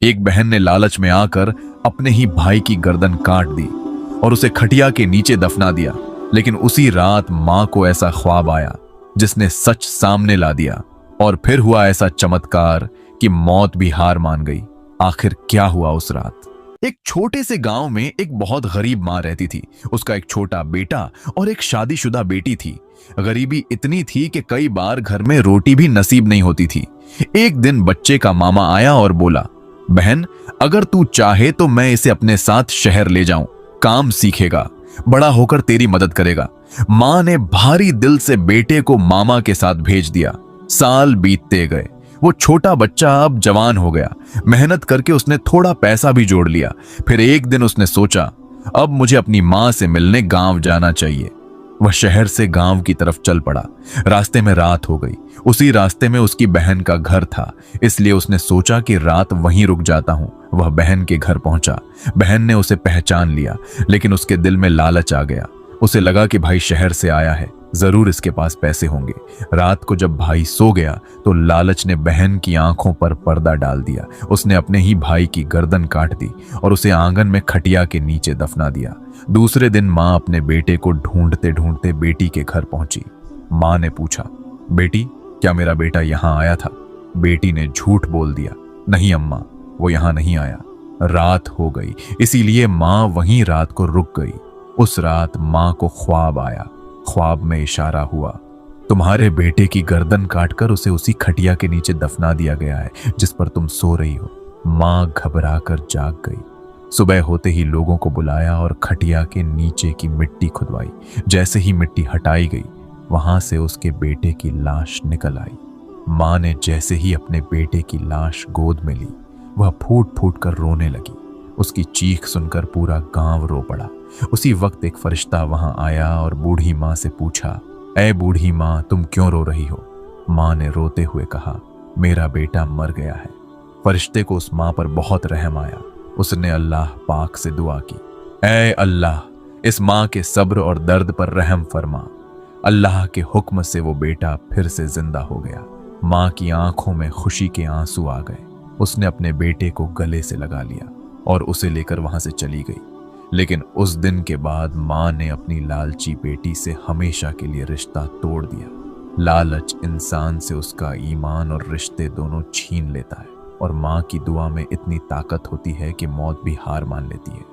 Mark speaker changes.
Speaker 1: एक बहन ने लालच में आकर अपने ही भाई की गर्दन काट दी और उसे खटिया के नीचे दफना दिया। लेकिन उसी रात मां को ऐसा ख्वाब आया जिसने सच सामने ला दिया, और फिर हुआ ऐसा चमत्कार कि मौत भी हार मान गई। आखिर क्या हुआ उस रात? एक छोटे से गांव में एक बहुत गरीब मां रहती थी। उसका एक छोटा बेटा और एक शादीशुदा बेटी थी। गरीबी इतनी थी कि कई बार घर में रोटी भी नसीब नहीं होती थी। एक दिन बच्चे का मामा आया और बोला, बहन, अगर तू चाहे तो मैं इसे अपने साथ शहर ले जाऊं, काम सीखेगा, बड़ा होकर तेरी मदद करेगा। मां ने भारी दिल से बेटे को मामा के साथ भेज दिया। साल बीतते गए। वो छोटा बच्चा अब जवान हो गया। मेहनत करके उसने थोड़ा पैसा भी जोड़ लिया। फिर एक दिन उसने सोचा, अब मुझे अपनी मां से मिलने गांव जाना चाहिए। वह शहर से गांव की तरफ चल पड़ा। रास्ते में रात हो गई। उसी रास्ते में उसकी बहन का घर था, इसलिए उसने सोचा कि रात वहीं रुक जाता हूं। वह बहन के घर पहुंचा। बहन ने उसे पहचान लिया, लेकिन उसके दिल में लालच आ गया। उसे लगा कि भाई शहर से आया है, जरूर इसके पास पैसे होंगे। रात को जब भाई सो गया तो लालच ने बहन की आंखों पर पर्दा डाल दिया। उसने अपने ही भाई की गर्दन काट दी और उसे आंगन में खटिया के नीचे दफना दिया। दूसरे दिन मां अपने बेटे को ढूंढते ढूंढते बेटी के घर पहुंची। मां ने पूछा, बेटी, क्या मेरा बेटा यहां आया था? बेटी ने झूठ बोल दिया, नहीं अम्मा, वो यहां नहीं आया। रात हो गई, इसीलिए मां वहीं रात को रुक गई। उस रात मां को ख्वाब आया। ख्वाब में इशारा हुआ, तुम्हारे बेटे की गर्दन काटकर उसे उसी खटिया के नीचे दफना दिया गया है जिस पर तुम सो रही हो। मां घबरा कर जाग गई। सुबह होते ही लोगों को बुलाया और खटिया के नीचे की मिट्टी खुदवाई। जैसे ही मिट्टी हटाई गई, वहां से उसके बेटे की लाश निकल आई। मां ने जैसे ही अपने बेटे की लाश गोद में ली, वह फूट फूट कर रोने लगी। उसकी चीख सुनकर पूरा गांव रो पड़ा। उसी वक्त एक फरिश्ता वहां आया और बूढ़ी मां से पूछा, ऐ बूढ़ी मां, तुम क्यों रो रही हो? मां ने रोते हुए कहा, मेरा बेटा मर गया है। फरिश्ते को उस मां पर बहुत रहम आया। उसने अल्लाह पाक से दुआ की, ऐ अल्लाह, इस मां के सब्र और दर्द पर रहम फरमा। अल्लाह के हुक्म से वो बेटा फिर से जिंदा हो गया। मां की आंखों में खुशी के आंसू आ गए। उसने अपने बेटे को गले से लगा लिया और उसे लेकर वहां से चली गई। लेकिन उस दिन के बाद मां ने अपनी लालची बेटी से हमेशा के लिए रिश्ता तोड़ दिया। लालच इंसान से उसका ईमान और रिश्ते दोनों छीन लेता है, और मां की दुआ में इतनी ताकत होती है कि मौत भी हार मान लेती है।